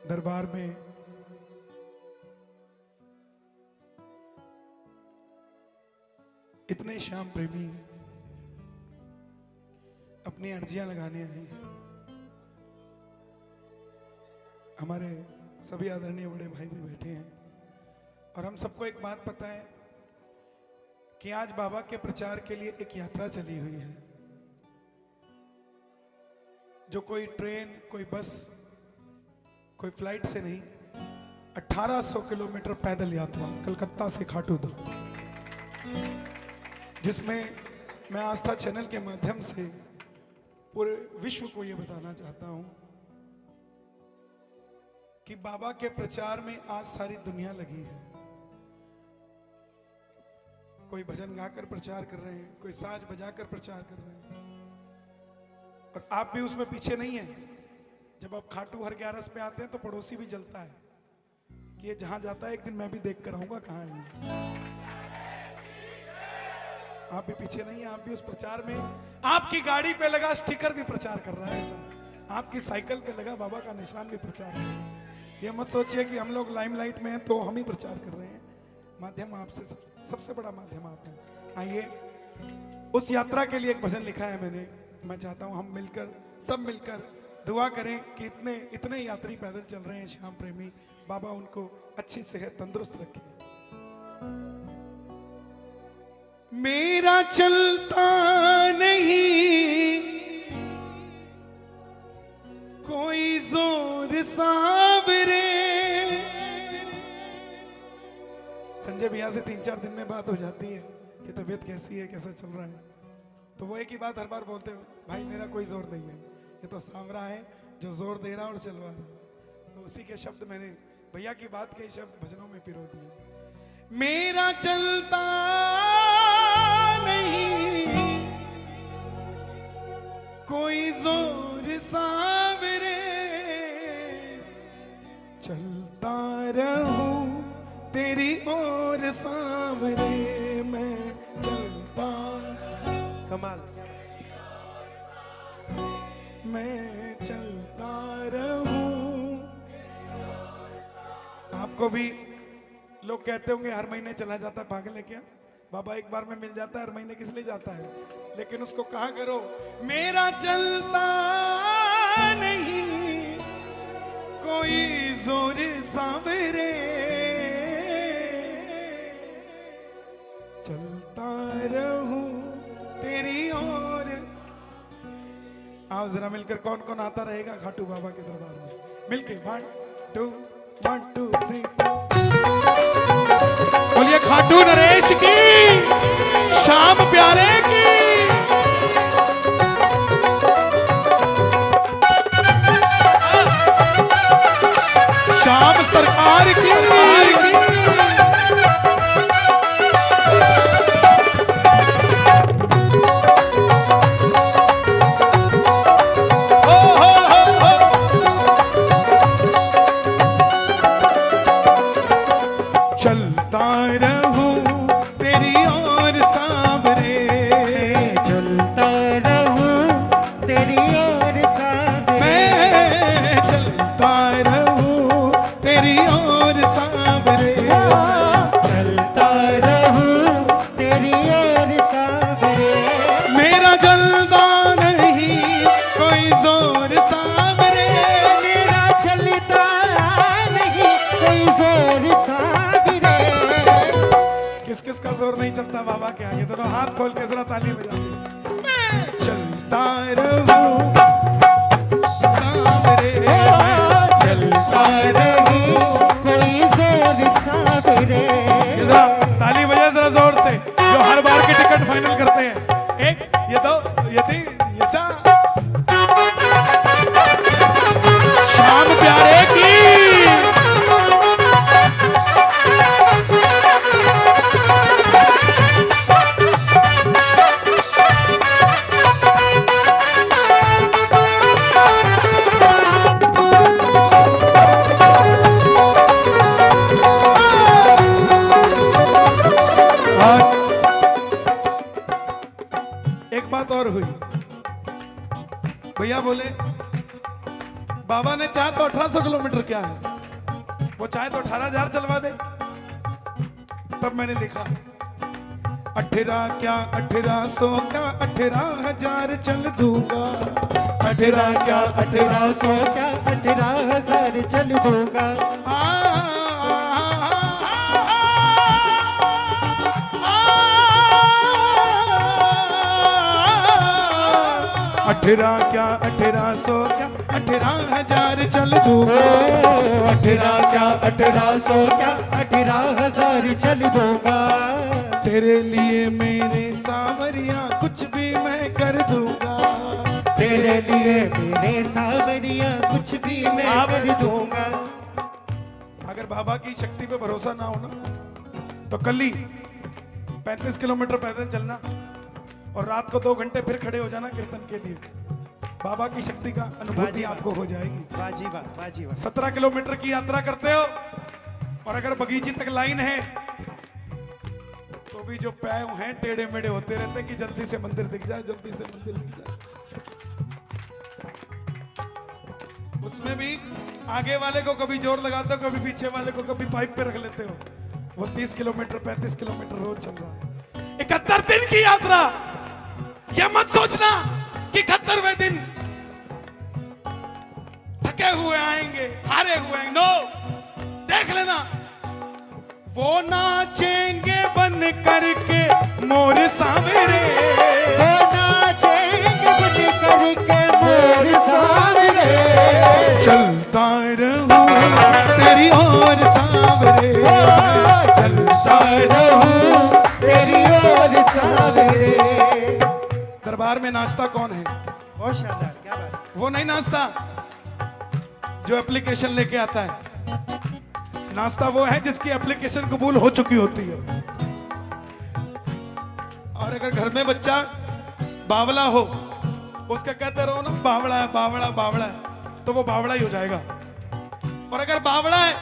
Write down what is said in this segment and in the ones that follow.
दरबार में इतने श्याम प्रेमी अपनी अर्जियां लगाने आए हैं। हमारे सभी आदरणीय बड़े भाई भी बैठे हैं और हम सबको एक बात पता है कि आज बाबा के प्रचार के लिए एक यात्रा चली हुई है, जो कोई ट्रेन, कोई बस, कोई फ्लाइट से नहीं, 1800 किलोमीटर पैदल यात्रा कलकत्ता से खाटू धाम, जिसमें मैं आस्था चैनल के माध्यम से पूरे विश्व को यह बताना चाहता हूं कि बाबा के प्रचार में आज सारी दुनिया लगी है। कोई भजन गाकर प्रचार कर रहे हैं, कोई साज बजाकर प्रचार कर रहे हैं, और आप भी उसमें पीछे नहीं है। जब आप खाटू हर 11 पे आते हैं तो पड़ोसी भी जलता है कि ये जहां जाता है एक दिन मैं भी देख कर आऊंगा कहां है। आप भी पीछे नहीं है, आप भी उस प्रचार में, आपकी गाड़ी पे लगा स्टिकर भी प्रचार कर रहा है सर, आपकी साइकिल पे लगा बाबा का निशान भी प्रचार कर रहा है। ये मत सोचिए कि हम लोग लाइमलाइट में हैं तो हम ही प्रचार कर रहे हैं। माध्यम आपसे सबसे बड़ा माध्यम आप हैं। आइए, उस यात्रा के लिए एक भजन लिखा है मैंने। मैं चाहता हूं हम मिलकर, सब मिलकर दुआ करें कि इतने यात्री पैदल चल रहे हैं श्याम प्रेमी, बाबा उनको अच्छी सेहत तंदुरुस्त रखे। मेरा चलता नहीं कोई जोर सावरे। संजय भैया से 3-4 दिन में बात हो जाती है कि तबीयत कैसी है, कैसा चल रहा है, तो वो एक ही बात हर बार बोलते हैं, भाई मेरा कोई जोर नहीं है, ये तो सांवरा है जो जोर दे रहा और चल रहा है। तो उसी के शब्द मैंने भैया की बात के शब्द भजनों में पिरो दिए। मेरा चलता नहीं कोई जोर सावरे, चलता रहूं तेरी ओर सावरे, मैं चलता, कमाल, मैं चलता रहूं। आपको भी लोग कहते होंगे हर महीने चला जाता है, पागल है क्या? बाबा एक बार में मिल जाता है, हर महीने किस लिए जाता है? लेकिन उसको कहा करो, मेरा चलता नहीं कोई जोर सावरे, चलता रहूं तेरी ओर। आओ जरा मिलकर, कौन कौन आता रहेगा खाटू बाबा के दरबार में? मिलके 1 2 1 2 3 4। बोलिए खाटू नरेश की, श्याम प्यारे की। श्याम सरकार की। चलता रहूं तेरी ओर सावरे, चलता रहूं तेरी ओर सावरे, मैं चलता रहूं तेरी ओर सावरे, चलता रहूं तेरी ओर सावरे। मेरा जलता नहीं कोई जोर सावरे, मेरा चलता नहीं कोई जोर सावरे। किस किस का जोर नहीं चलता बाबा के आगे? दोनों हाथ खोल के जरा ताली बजाते। मैं चलता रहूं सावरे, मैं चलता रहूं कोई जोर सावरे। जरा ताली बजाए जरा जोर से, जो हर बार के टिकट फाइनल करते हैं। 1 ये 2 ये 3 ये 4। श्याम प्यारे की। क्या बोले, बाबा ने चाहा तो 1800 किलोमीटर क्या है, वो चाहे तो 18,000 चलवा दे। तब मैंने लिखा 18 क्या 1800 क्या 18,000 चल दूंगा, 18 क्या 1800 क्या 18,000 चल दूंगा। 18 क्या 1800 क्या 18,000 चल दूंगा, 18 क्या 1800 क्या 18,000 चल दूंगा। तेरे लिए मेरे सावरिया कुछ भी मैं कर दूंगा, तेरे लिए मेरे सावरिया कुछ भी मैं कर दूंगा। अगर बाबा की शक्ति पे भरोसा ना हो ना तो कल ही 35 किलोमीटर पैदल चलना और रात को 2 घंटे फिर खड़े हो जाना कीर्तन के लिए। बाबा की शक्ति का अनुभूति आपको हो जाएगी। 17 किलोमीटर की यात्रा करते हो और अगर बगीचे तक लाइन है तो भी जो पैर हैं टेढ़े मेढ़े होते रहते कि जल्दी से मंदिर दिख जाए, जल्दी से मंदिर दिख जाए। उसमें भी आगे वाले को कभी जोर लगाते हो, कभी पीछे वाले को कभी पाइप पे रख लेते हो। वो 30 किलोमीटर 35 किलोमीटर रोज चल रहा है। 71 दिन की यात्रा। यह मत सोचना कि 71वें दिन थके हुए आएंगे, हारे हुए आएंगे। नो, देख लेना वो नाचेंगे बन करके मोर सावरे, वो नाचेंगे बन करके मोर सावरे। चलता रहूं तेरी ओर सावरे, चलता रहूं तेरी ओर सावरे। दरबार में नाचता कौन है? बहुत शानदार, क्या बात। वो नहीं नाचता जो एप्लीकेशन लेके आता है, नाचता वो है जिसकी एप्लीकेशन कबूल हो चुकी होती है। और अगर घर में बच्चा बावला हो, उसका कहते रहो ना बावड़ा है बावड़ा बावड़ा है, तो वो बावड़ा ही हो जाएगा। और अगर बावड़ा है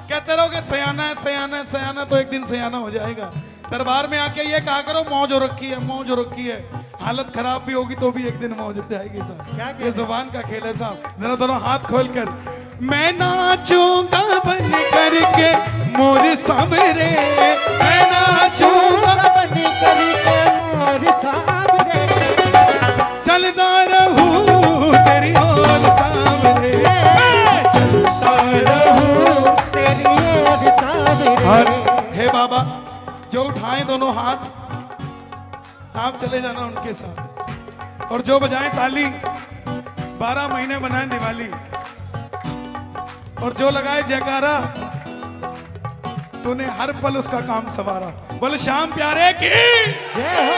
कहते रहो कि सयाना है सयाना है सयाना, तो एक दिन सयाना हो जाएगा। दरबार में आके ये कहा करो मौज हो रखी है मौज हो रखी है, हालत खराब भी होगी तो भी एक दिन मौज हो जाएगी साहब। ये जुबान का खेल है साहब। जरा दोनों हाथ खोल कर, मैं नाचूंगा बन करके मोर सावरे, मैं नाचूंगा बन करके मोर सावरे। चलता रहूं तेरी ओर सावरे, चलता रहूं तेरी ओर सावरे। हे बाबा, जो उठाएं दोनों हाथ आप चले जाना उनके साथ, और जो बजाएं ताली 12 महीने बनाएं दिवाली, और जो लगाए जयकारा तूने हर पल उसका काम सवारा। बोले श्याम प्यारे की जय हो।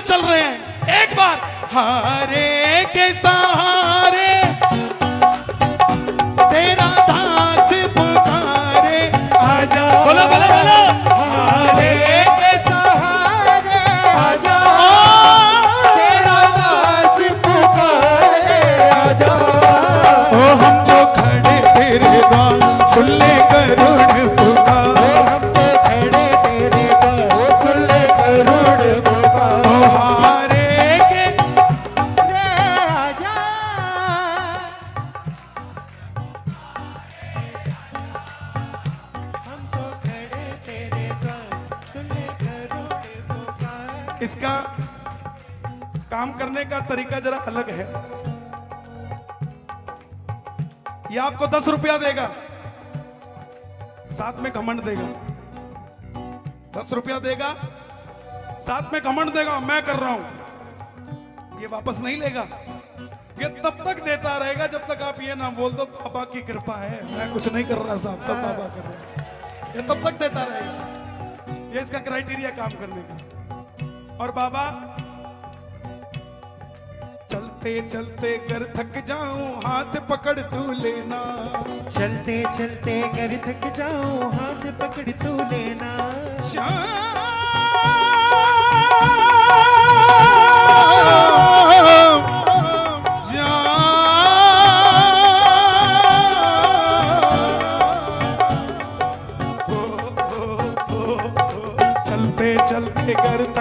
चल रहे हैं। एक बार हारे के सहारे तेरा दास पुकारे, आजा बोलो बोलो बोलो, हारे के सहारे आजा, तेरा दास पुकारे आजा। ओ हम तो खड़े तेरे द्वार सुन ले करुण पुकार, हम तो खड़े तेरे द्वार सुन ले करुण पुकार। इसका काम करने का तरीका जरा अलग है। ये आपको 10 रुपया देगा, साथ में घमंड देगा। 10 रुपया देगा, साथ में घमंड देगा, मैं कर रहा हूं। ये वापस नहीं लेगा। ये तब तक देता रहेगा जब तक आप ये ना बोल दो बाबा की कृपा है, मैं कुछ नहीं कर रहा साहब, सब बाबा कर रहे हैं। ये तब तक देता रहेगा। ये इसका क्राइटेरिया काम करने का। और बाबा चलते चलते कर थक जाऊं हाथ पकड़ तू लेना, चलते चलते कर थक जाऊं हाथ पकड़ तू लेना। श्याम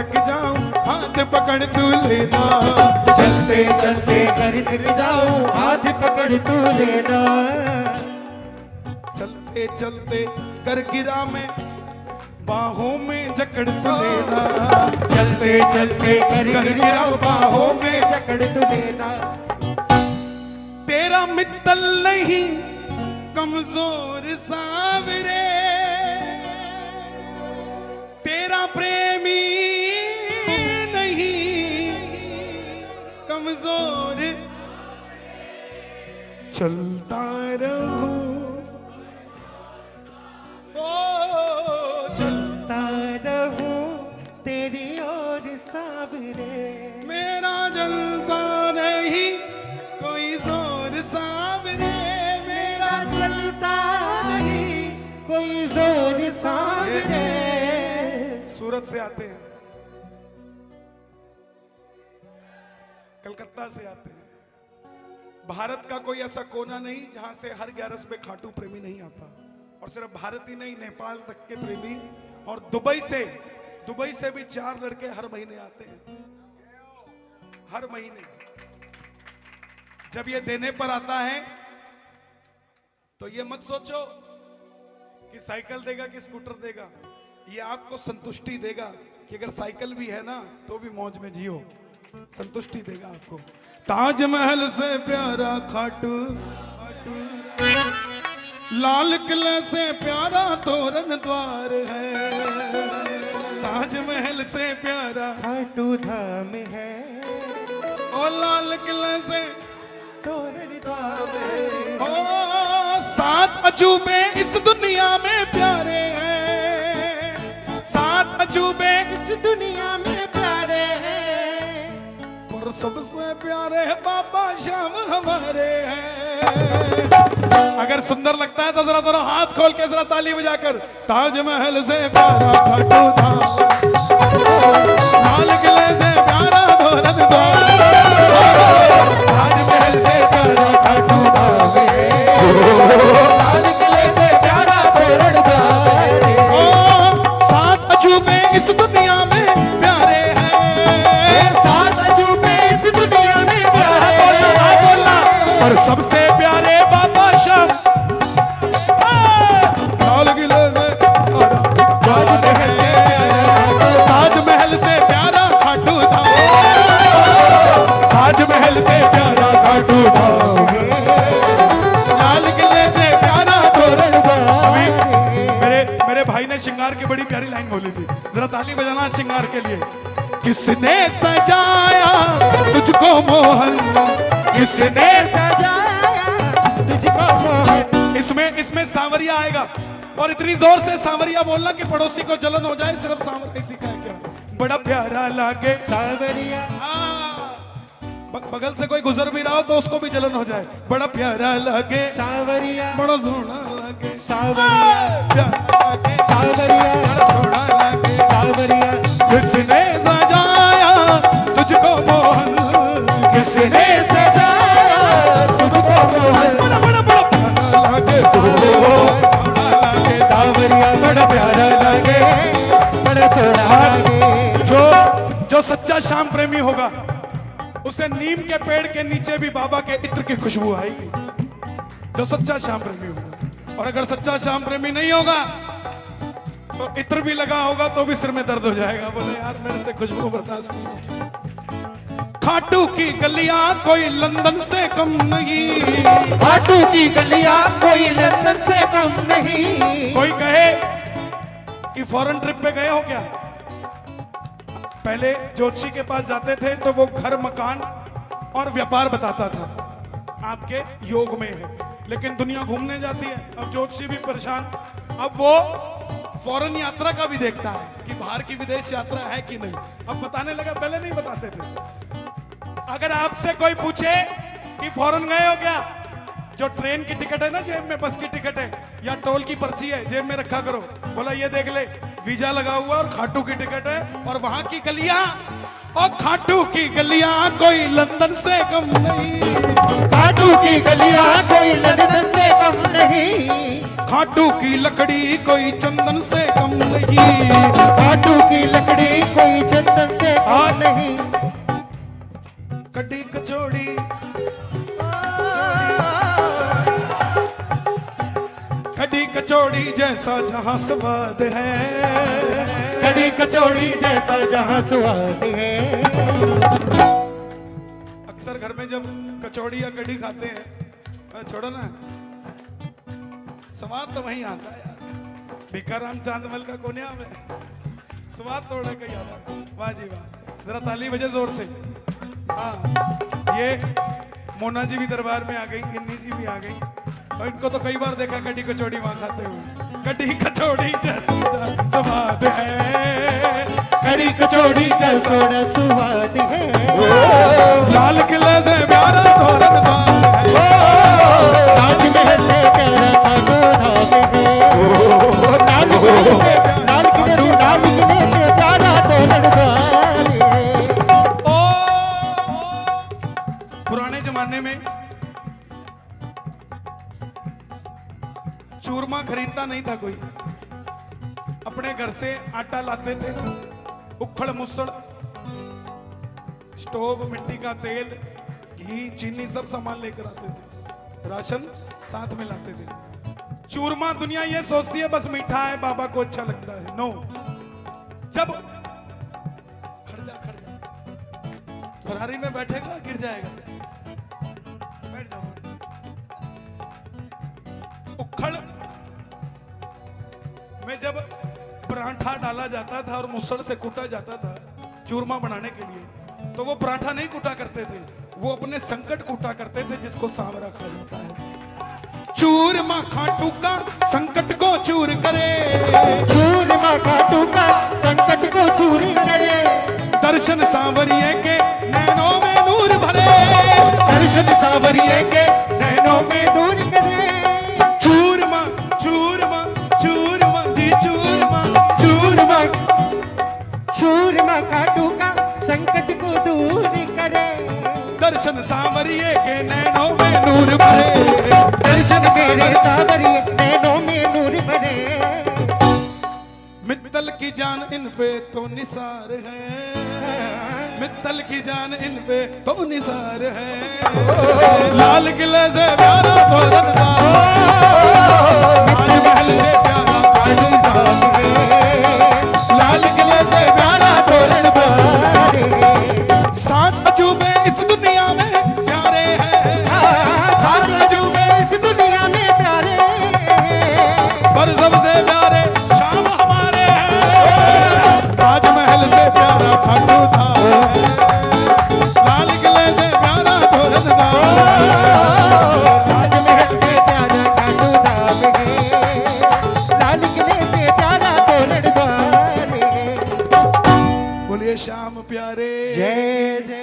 थक जाऊं हाथ पकड़ तू लेना। चलते चलते कर गिर जाऊं हाथ पकड़ तू लेना। चलते चलते कर गिरा मैं बाहों में जकड़ तू लेना। चलते चलते कर गिर जाऊं बाहों में जकड़ तू लेना। तेरा मित्तल नहीं कमजोर सांवरे, तेरा प्रेमी नहीं कमजोर, चलता रहूं चलता रहूं तेरी ओर सावरे। मेरा जलता नहीं कोई जोर सांवरे, मेरा चलता नहीं कोई जोर सावरे। सूरत से आते हैं, कलकत्ता से आते हैं। भारत का कोई ऐसा कोना नहीं जहां से हर 11 पे खाटू प्रेमी नहीं आता। और सिर्फ भारत ही नहीं, नेपाल तक के प्रेमी, और दुबई से भी 4 लड़के हर महीने आते हैं, हर महीने। जब ये देने पर आता है तो ये मत सोचो कि साइकिल देगा कि स्कूटर देगा, ये आपको संतुष्टि देगा कि अगर साइकिल भी है ना तो भी मौज में जियो, संतुष्टि देगा आपको। ताजमहल से प्यारा खाटू, लाल किले से प्यारा तोरण द्वार है। ताजमहल से प्यारा खाटू धाम है और लाल किले से तोरण द्वार है। ओ 7 अजूबे इस दुनिया में प्यारे हैं, 7 अजूबे इस दुनिया में प्यारे हैं, और सबसे प्यारे बाबा श्याम हमारे हैं। अगर सुंदर लगता है तो जरा दोनों हाथ खोल के जरा ताली बजाकर, ताजमहल से प्यारा खाटू धाम, लाल किले से प्यारा तोरण द्वार, ताजमहल से प्यारा खाटू धाम है, लाल किले से प्यारा तोरण द्वार है। 7 अजूबे इस दुनिया में प्यारे हैं, 7 अजूबे इस दुनिया में प्यारे हैं, और सबसे प्यारे बाबा श्याम, लाल किले से ताजमहल से प्यारा खाटू धाम, ताजमहल से प्यारा खाटू धाम, लाल किले से प्यारा तोरण द्वार। मेरे भाई ने श्रृंगार की बड़ी प्यारी लाइन बोली थी, जरा ताली बजाना श्रृंगार के लिए। किसने सजाया तुझको मोहन, किसने सजाया तुझको मोहन। इसमें सांवरिया आएगा, और इतनी जोर से सांवरिया बोलना कि पड़ोसी को जलन हो जाए। सिर्फ सांवरिया सीखा है क्या? बड़ा प्यारा लागे सांवरिया, बगल से कोई गुजर भी रहा हो तो उसको भी जलन हो जाए। बड़ा प्यारा लागे सांवरिया, बड़ा सोना लागे सांवरिया, प्यारा लागे सांवरिया, बड़ा सोना लागे सांवरिया। किसने सजाया तुझको मोहन, किसने सजाया तुझको मोहन। बड़ा बड़ा बड़ा प्यारा लागे, बड़ा लागे सांवरिया, बड़ा प्यारा लगे, बड़ा सोना लगे। जो सच्चा श्याम प्रेमी होगा उसे नीम के पेड़ के नीचे भी बाबा के इत्र की खुशबू आएगी, जो सच्चा श्याम प्रेमी होगा। और अगर सच्चा श्याम प्रेमी नहीं होगा तो इत्र भी लगा होगा तो भी सिर में दर्द हो जाएगा, बोले यार मेरे से खुशबू बर्दाश्त नहीं हो। खाटू की गलियां कोई लंदन से कम नहीं, खाटू की गलियां कोई लंदन से कम नहीं। कोई कहे कि फॉरेन ट्रिप पे गए हो क्या? पहले ज्योतिषी के पास जाते थे तो वो घर मकान और व्यापार बताता था, आपके योग में है। लेकिन दुनिया घूमने जाती है, अब ज्योतिषी भी परेशान, अब वो फॉरेन यात्रा का भी देखता है कि बाहर की विदेश यात्रा है कि नहीं। अब बताने लगा, पहले नहीं बताते थे। अगर आपसे कोई पूछे कि फॉरेन गए हो क्या, जो ट्रेन की टिकट है ना जेब में, बस की टिकट है या टोल की पर्ची है जेब में रखा करो, बोला ये देख ले वीजा लगा हुआ और खाटू की टिकट है और वहां की गलियां और खाटू की गलियां कोई लंदन से कम नहीं। खाटू की गलियां कोई लंदन से कम नहीं। खाटू की लकड़ी कोई चंदन से कम नहीं। खाटू की लकड़ी कोई चंदन से कम नहीं। कड़ी कचौड़ी कड़ी कचौड़ी जैसा जहां स्वाद है। कड़ी कचौड़ी जैसा जहां स्वाद है। अक्सर घर में जब कचौड़ी या कड़ी खाते हैं, छोड़ो ना, स्वाद तो वहीं आता है यार। भिकाराम चांदमल का कोन्या में स्वाद तोड़ने का याद आता है। वाह जी वाह, जरा ताली बजे जोर से। हाँ, ये मोना जी भी दरबार में आ गई, गिन्नी जी भी आ गई और इनको तो कई बार देखा कड़ी कचौड़ी वहां खाते हुए। कड़ी कचौड़ी जैसा स्वाद है। कड़ी कचौड़ी जैसा स्वाद है। लाल किले से प्यारा तोरण बाग है। ताजमहल से प्यारा ताजमहल है। लाल किले से प्यारा तोरण बाग है। पुराने जमाने में चूरमा खरीदता नहीं था कोई, अपने घर से आटा लाते थे, उखड़ मुसड़, स्टोव, मिट्टी का तेल, घी, चीनी सब सामान लेकर आते थे, राशन साथ में लाते थे। चूरमा दुनिया ये सोचती है बस मीठा है, बाबा को अच्छा लगता है। नो, जब खड़ जा फरारी में बैठेगा गिर जाएगा, बैठ जाओ। उखड़ में जब पराठा डाला जाता था और मुसड़ से कूटा जाता था चूरमा बनाने के लिए, तो वो पराठा नहीं कूटा करते थे, वो अपने संकट कूटा करते थे जिसको सांवरा कहा जाता है। चूरमा खाटू का संकट को चूर करे। चूरमा खाटू का संकट को चूर करे। दर्शन सांवरिये के नैनों में नूर भरे। दर्शन सांवरिये के नैनों में नूर करे। चूरमा चूरमा चूरमा जी चूरमा चूरमा चूरमा खाटू का संकट को दूर करे। दर्शन सांवरिये के नैनों में नूर भरे। दर्शन मेरे सांवरिये नैनों में नूर भरे। मित्तल की जान इन पे तो निसार है। मित्तल की जान इन पे तो निसार है। लाल किले से प्यारा तोरण ताजमहल से प्यारा ताजमहल है। लाल किले से प्यारा तोरण सात अजूबे इस दुनिया में प्यारे हैं। सात अजूबे इस दुनिया में प्यारे हैं। पर सबसे प्यारे शाम हमारे हैं। ताजमहल से प्यारा खाटू धाम है। लाल किले से प्यारा तोरण ताजमहल से प्यारा खाटू धाम है। लाल किले से प्यारा तोरण द्वार है। बोलिए श्याम प्यारे जय जय।